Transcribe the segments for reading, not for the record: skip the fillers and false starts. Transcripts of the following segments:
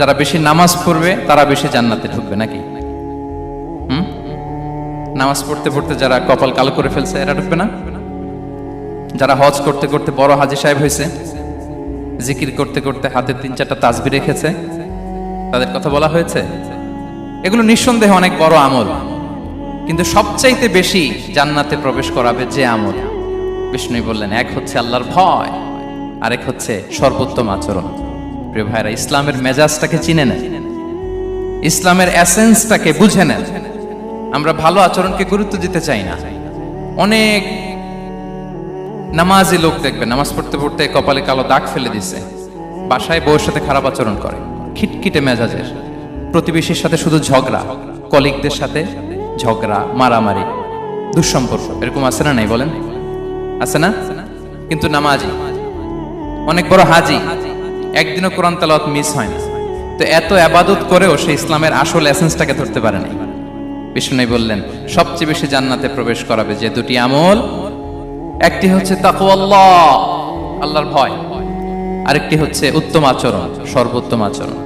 যারা বেশি নামাজ পড়বে তারা বেশি জান্নাতে ঢুকবে নাকি? নামাজ পড়তে পড়তে যারা কপাল কালো করে ফেলছে এরা ঢুকবে না? যারা হজ করতে করতে বড় হাজী সাহেব হয়েছে, জিকির করতে করতে হাতে 3-4টা তাসবিহ রেখেছে, তাদের কথা বলা হয়েছে। এগুলো নিঃসন্দেহে অনেক বড় আমল, কিন্তু সবচাইতে বেশি জান্নাতে প্রবেশ করাবে যে আমল, বিষ্ণু বললেন, এক হচ্ছে আল্লাহর ভয়, আরেক হচ্ছে সর্বোত্তম আচরণ। প্রিয় ভাইরা, ইসলামের মেজাজটাকে চিনে নেন, ইসলামের এসেন্সটাকে বুঝে নেন। আমরা ভালো আচরণকে গুরুত্ব দিতে চাই না। অনেক নামাজি লোক দেখবে নামাজ পড়তে পড়তে কপালে কালো দাগ ফেলে দিছে, বাসায় বউয়ের সাথে খারাপ আচরণ করে, খিটখিটে মেজাজের, প্রতিবেশীর সাথে শুধু ঝগড়া, কলিগদের সাথে ঝগড়া, মারামারি, দুঃসম্পর্ক, এরকম আছে না? নাই বলেন, আছে না? কিন্তু নামাজি, অনেক বড় হাজি, একদিনও কোরআন তেলাওয়াত মিস হয় না, তো এত ইবাদত করেও সে ইসলামের আসল এসেন্সটাকে ধরতে পারে নাই। বিষ্ণু বললেন, সবচেয়ে বেশি জান্নাতে প্রবেশ করাবে যে দুটি আমল, একটি হচ্ছে তাকওয়াল্লাহ, আল্লাহর ভয়, আরেকটি হচ্ছে উত্তম আচরণ, সর্বোত্তম আচরণ।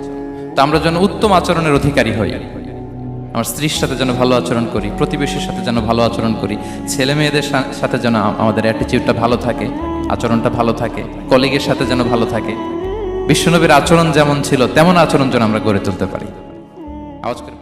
তো আমরা যেন উত্তম আচরণের অধিকারী হই, আমার স্ত্রীর সাথে যেন ভালো আচরণ করি, প্রতিবেশীর সাথে যেন ভালো আচরণ করি, ছেলে মেয়েদের সাথে যেন আমাদের অ্যাটিটিউডটা ভালো থাকে, আচরণটা ভালো থাকে, কলিগের সাথে যেন ভালো থাকে। বিশ্বনবীর আচরণ যেমন ছিল তেমন আচরণ যেন আমরা গড়ে তুলতে পারি। আওয়াজ করে